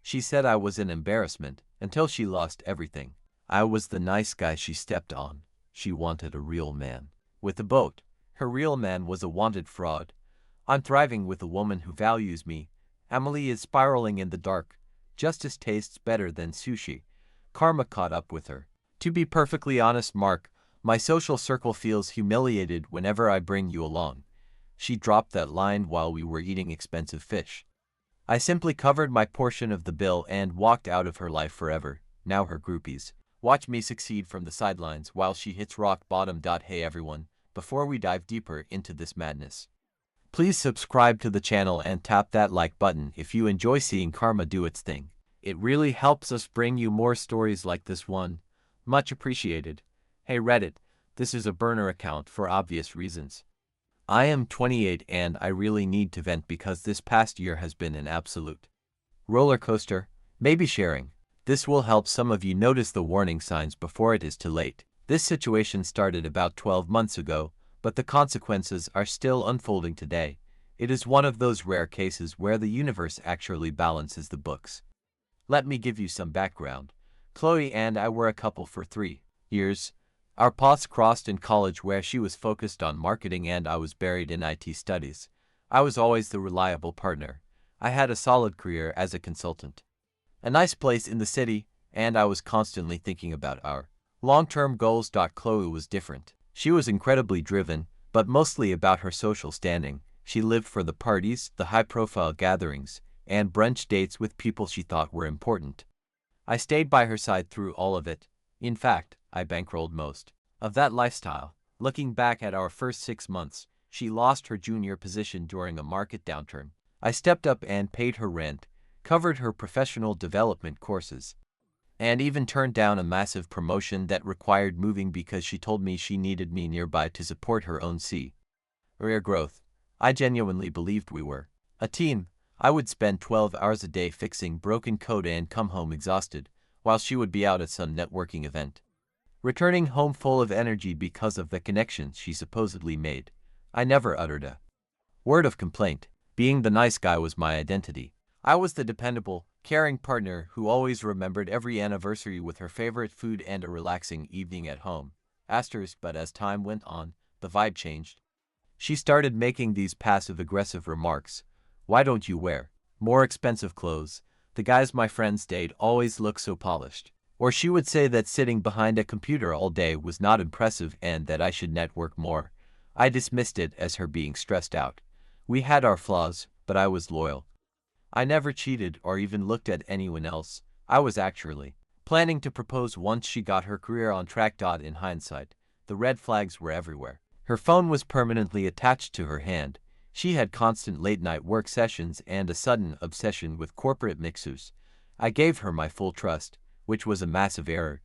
She said I was an embarrassment until she lost everything. I was the nice guy she stepped on. She wanted a real man with a boat. Her real man was a wanted fraud. I'm thriving with a woman who values me. Emily is spiraling in the dark. Justice tastes better than sushi. Karma caught up with her. To be perfectly honest, Mark, my social circle feels humiliated whenever I bring you along. She dropped that line while we were eating expensive fish. I simply covered my portion of the bill and walked out of her life forever. Now her groupies watch me succeed from the sidelines while she hits rock bottom. Hey everyone, before we dive deeper into this madness, please subscribe to the channel and tap that like button if you enjoy seeing karma do its thing. It really helps us bring you more stories like this one. Much appreciated. Hey Reddit, this is a burner account for obvious reasons. I am 28 and I really need to vent because this past year has been an absolute roller coaster. Maybe sharing this will help some of you notice the warning signs before it is too late. This situation started about 12 months ago, but the consequences are still unfolding today. It is one of those rare cases where the universe actually balances the books. Let me give you some background. Chloe and I were a couple for 3 years. Our paths crossed in college where she was focused on marketing and I was buried in IT studies. I was always the reliable partner. I had a solid career as a consultant, a nice place in the city, and I was constantly thinking about our long-term goals. Chloe was different. She was incredibly driven, but mostly about her social standing. She lived for the parties, the high-profile gatherings, and brunch dates with people she thought were important. I stayed by her side through all of it. In fact, I bankrolled most of that lifestyle. Looking back at our first 6 months, she lost her junior position during a market downturn. I stepped up and paid her rent, covered her professional development courses, and even turned down a massive promotion that required moving because she told me she needed me nearby to support her own career growth. I genuinely believed we were a team. I would spend 12 hours a day fixing broken code and come home exhausted, while she would be out at some networking event, returning home full of energy because of the connections she supposedly made. I never uttered a word of complaint. Being the nice guy was my identity. I was the dependable, caring partner who always remembered every anniversary with her favorite food and a relaxing evening at home. But as time went on, the vibe changed. She started making these passive-aggressive remarks. Why don't you wear more expensive clothes? The guys my friends date always look so polished. Or she would say that sitting behind a computer all day was not impressive and that I should network more. I dismissed it as her being stressed out. We had our flaws, but I was loyal. I never cheated or even looked at anyone else. I was actually planning to propose once she got her career on track. In hindsight, the red flags were everywhere. Her phone was permanently attached to her hand. She had constant late-night work sessions and a sudden obsession with corporate mixers. I gave her my full trust, which was a massive error.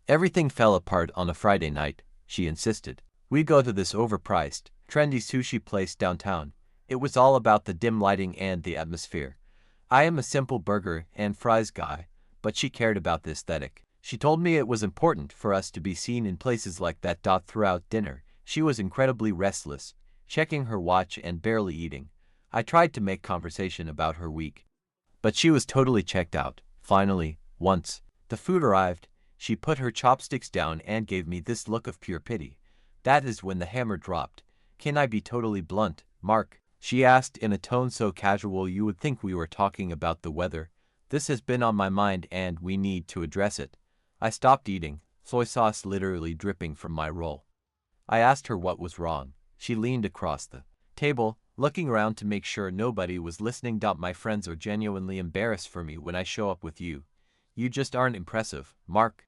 Everything fell apart on a Friday night. She insisted we go to this overpriced, trendy sushi place downtown. It was all about the dim lighting and the atmosphere. I am a simple burger and fries guy, but she cared about the aesthetic. She told me it was important for us to be seen in places like that. Throughout dinner, she was incredibly restless, checking her watch and barely eating. I tried to make conversation about her week, but she was totally checked out. Finally, once the food arrived, she put her chopsticks down and gave me this look of pure pity. That is when the hammer dropped. Can I be totally blunt, Mark? She asked in a tone so casual you would think we were talking about the weather. This has been on my mind and we need to address it. I stopped eating, soy sauce literally dripping from my roll. I asked her what was wrong. She leaned across the table, looking around to make sure nobody was listening. My friends are genuinely embarrassed for me when I show up with you. You just aren't impressive, Mark.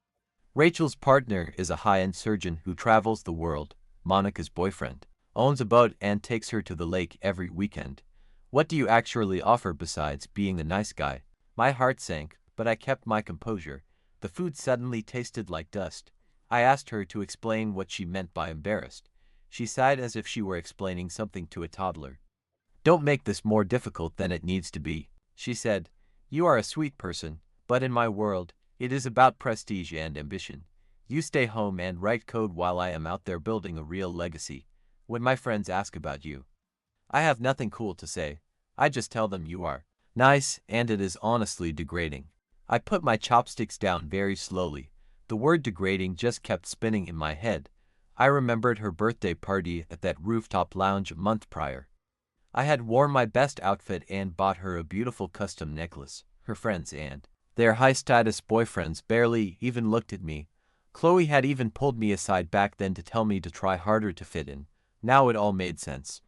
Rachel's partner is a high-end surgeon who travels the world. Monica's boyfriend owns a boat and takes her to the lake every weekend. What do you actually offer besides being a nice guy? My heart sank, but I kept my composure. The food suddenly tasted like dust. I asked her to explain what she meant by embarrassed. She sighed as if she were explaining something to a toddler. Don't make this more difficult than it needs to be, she said. You are a sweet person, but in my world, it is about prestige and ambition. You stay home and write code while I am out there building a real legacy. When my friends ask about you, I have nothing cool to say. I just tell them you are Nice, and it is honestly degrading. I put my chopsticks down very slowly. The word degrading just kept spinning in my head. I remembered her birthday party at that rooftop lounge a month prior. I had worn my best outfit and bought her a beautiful custom necklace. Her friends and their high-status boyfriends barely even looked at me. Chloe had even pulled me aside back then to tell me to try harder to fit in. Now it all made sense.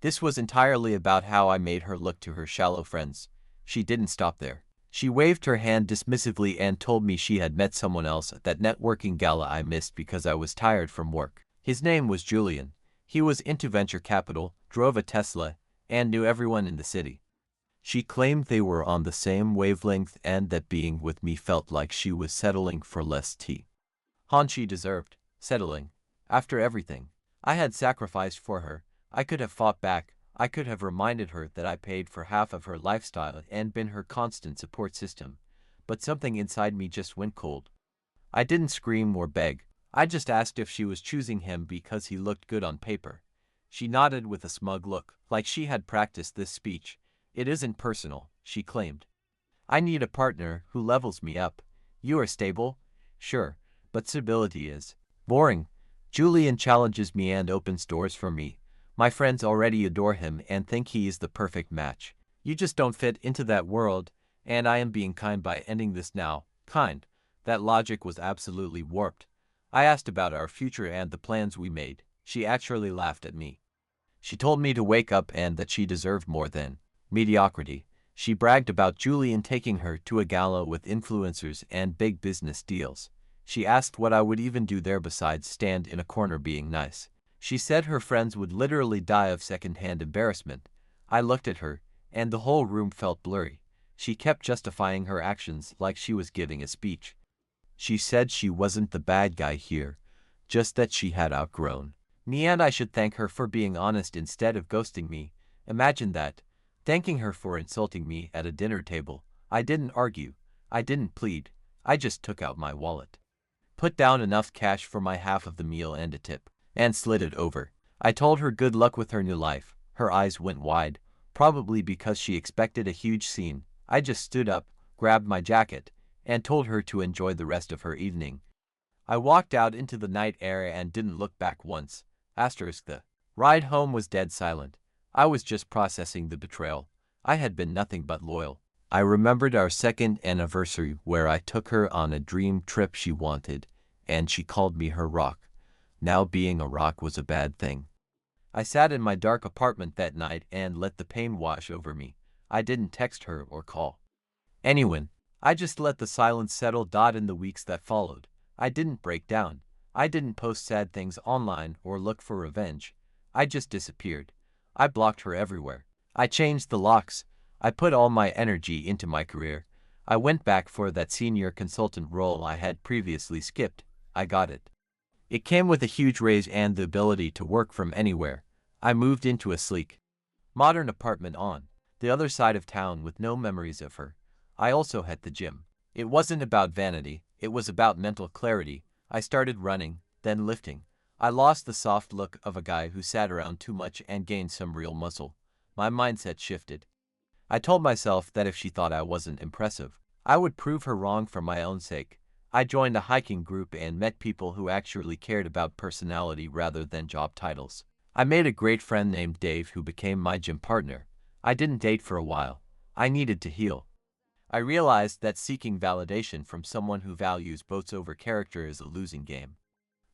This was entirely about how I made her look to her shallow friends. She didn't stop there. She waved her hand dismissively and told me she had met someone else at that networking gala I missed because I was tired from work. His name was Julian. He was into venture capital, drove a Tesla, and knew everyone in the city. She claimed they were on the same wavelength and that being with me felt like she was settling for less tea. She deserved settling. After everything I had sacrificed for her, I could have fought back. I could have reminded her that I paid for half of her lifestyle and been her constant support system. But something inside me just went cold. I didn't scream or beg. I just asked if she was choosing him because he looked good on paper. She nodded with a smug look, like she had practiced this speech. It isn't personal, she claimed. I need a partner who levels me up. You are stable? Sure, but stability is boring. Julian challenges me and opens doors for me. My friends already adore him and think he is the perfect match. You just don't fit into that world, and I am being kind by ending this now. Kind. That logic was absolutely warped. I asked about our future and the plans we made. She actually laughed at me. She told me to wake up and that she deserved more than mediocrity. She bragged about Julian taking her to a gala with influencers and big business deals. She asked what I would even do there besides stand in a corner being nice. She said her friends would literally die of secondhand embarrassment. I looked at her, and the whole room felt blurry. She kept justifying her actions like she was giving a speech. She said she wasn't the bad guy here, just that she had outgrown me and I should thank her for being honest instead of ghosting me. Imagine that. Thanking her for insulting me at a dinner table. I didn't argue. I didn't plead. I just took out my wallet, put down enough cash for my half of the meal and a tip, and slid it over. I told her good luck with her new life. Her eyes went wide, probably because she expected a huge scene. I just stood up, grabbed my jacket, and told her to enjoy the rest of her evening. I walked out into the night air and didn't look back once. The ride home was dead silent. I was just processing the betrayal. I had been nothing but loyal. I remembered our second anniversary where I took her on a dream trip she wanted, and she called me her rock. Now being a rock was a bad thing. I sat in my dark apartment that night and let the pain wash over me. I didn't text her or call anyone. I just let the silence settle. In the weeks that followed, I didn't break down. I didn't post sad things online or look for revenge. I just disappeared. I blocked her everywhere. I changed the locks. I put all my energy into my career. I went back for that senior consultant role I had previously skipped. I got it. It came with a huge raise and the ability to work from anywhere. I moved into a sleek, modern apartment on the other side of town with no memories of her. I also hit the gym. It wasn't about vanity, it was about mental clarity. I started running, then lifting. I lost the soft look of a guy who sat around too much and gained some real muscle. My mindset shifted. I told myself that if she thought I wasn't impressive, I would prove her wrong for my own sake. I joined a hiking group and met people who actually cared about personality rather than job titles. I made a great friend named Dave who became my gym partner. I didn't date for a while. I needed to heal. I realized that seeking validation from someone who values boats over character is a losing game.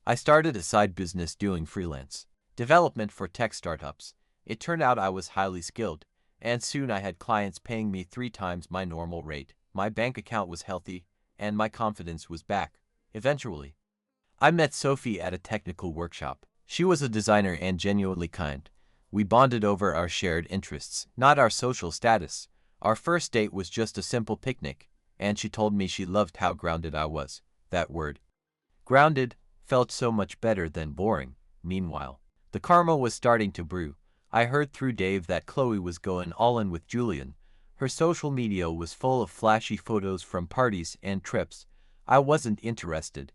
I started a side business doing freelance development for tech startups. It turned out I was highly skilled, and soon I had clients paying me 3 times my normal rate. My bank account was healthy, and my confidence was back. Eventually, I met Sophie at a technical workshop. She was a designer and genuinely kind. We bonded over our shared interests, not our social status. Our first date was just a simple picnic, and she told me she loved how grounded I was. That word, grounded, felt so much better than boring. Meanwhile, the karma was starting to brew. I heard through Dave that Chloe was going all in with Julian. Her social media was full of flashy photos from parties and trips. I wasn't interested,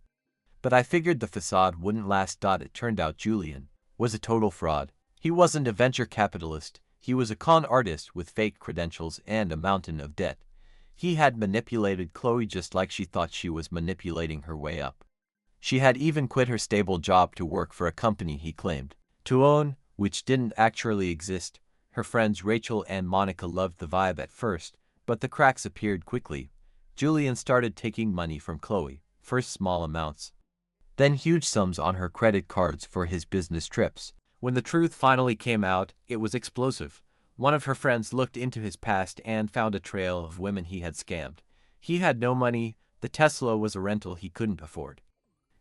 but I figured the facade wouldn't last. It turned out Julian was a total fraud. He wasn't a venture capitalist. He was a con artist with fake credentials and a mountain of debt. He had manipulated Chloe just like she thought she was manipulating her way up. She had even quit her stable job to work for a company he claimed to own, which didn't actually exist. Her friends Rachel and Monica loved the vibe at first, but the cracks appeared quickly. Julian started taking money from Chloe, first small amounts, then huge sums on her credit cards for his business trips. When the truth finally came out, it was explosive. One of her friends looked into his past and found a trail of women he had scammed. He had no money, the Tesla was a rental he couldn't afford,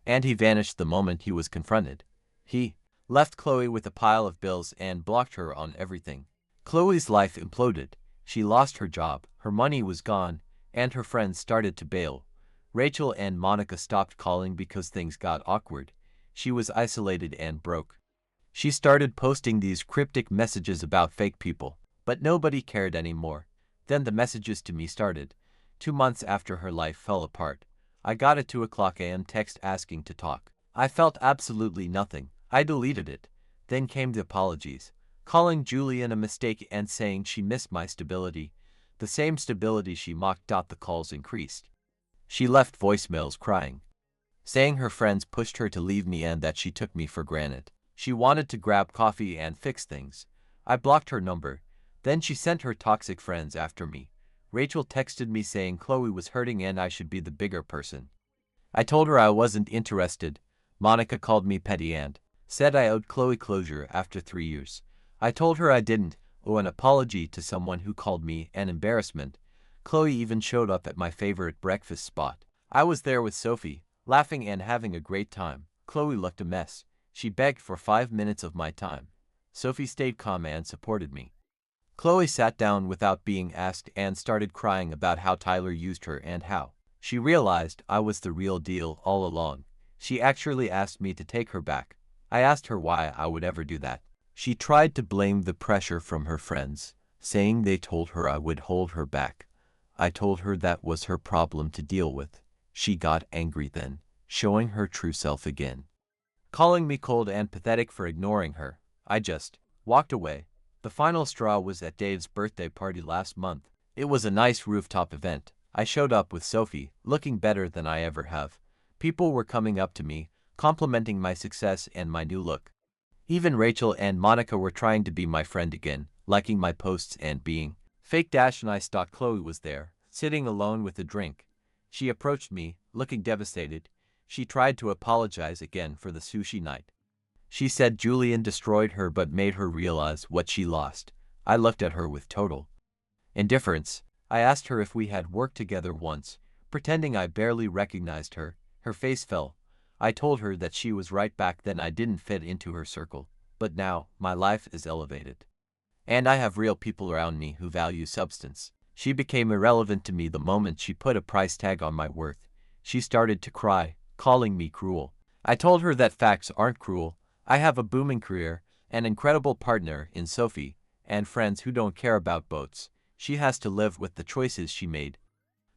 and he vanished the moment he was confronted. He left Chloe with a pile of bills and blocked her on everything. Chloe's life imploded. She lost her job, her money was gone, and her friends started to bail. Rachel and Monica stopped calling because things got awkward. She was isolated and broke. She started posting these cryptic messages about fake people, but nobody cared anymore. Then the messages to me started. 2 months after her life fell apart, I got a 2 a.m. text asking to talk. I felt absolutely nothing. I deleted it. Then came the apologies, calling Julian a mistake and saying she missed my stability, the same stability she mocked. The calls increased. She left voicemails crying, saying her friends pushed her to leave me and that she took me for granted. She wanted to grab coffee and fix things. I blocked her number. Then she sent her toxic friends after me. Rachel texted me saying Chloe was hurting and I should be the bigger person. I told her I wasn't interested. Monica called me petty and said I owed Chloe closure after 3 years. I told her I didn't owe an apology to someone who called me an embarrassment. Chloe even showed up at my favorite breakfast spot. I was there with Sophie, laughing and having a great time. Chloe looked a mess. She begged for 5 minutes of my time. Sophie stayed calm and supported me. Chloe sat down without being asked and started crying about how Tyler used her and how she realized I was the real deal all along. She actually asked me to take her back. I asked her why I would ever do that. She tried to blame the pressure from her friends, saying they told her I would hold her back. I told her that was her problem to deal with. She got angry then, showing her true self again, calling me cold and pathetic for ignoring her. I just walked away. The final straw was at Dave's birthday party last month. It was a nice rooftop event. I showed up with Sophie, looking better than I ever have. People were coming up to me, complimenting my success and my new look. Even Rachel and Monica were trying to be my friend again, liking my posts and being fake. Nice. Chloe was there, sitting alone with a drink. She approached me, looking devastated. She tried to apologize again for the sushi night. She said Julian destroyed her but made her realize what she lost. I looked at her with total indifference. I asked her if we had worked together once, pretending I barely recognized her. Her face fell. I told her that she was right back then. I didn't fit into her circle, but now my life is elevated, and I have real people around me who value substance. She became irrelevant to me the moment she put a price tag on my worth. She started to cry, calling me cruel. I told her that facts aren't cruel. I have a booming career, an incredible partner in Sophie, and friends who don't care about boats. She has to live with the choices she made.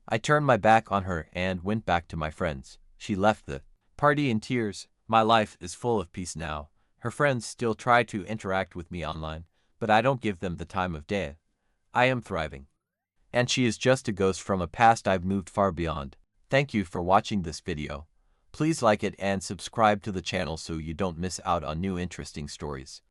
I turned my back on her and went back to my friends. She left the party in tears. My life is full of peace now. Her friends still try to interact with me online, but I don't give them the time of day. I am thriving, and she is just a ghost from a past I've moved far beyond. Thank you for watching this video. Please like it and subscribe to the channel so you don't miss out on new interesting stories.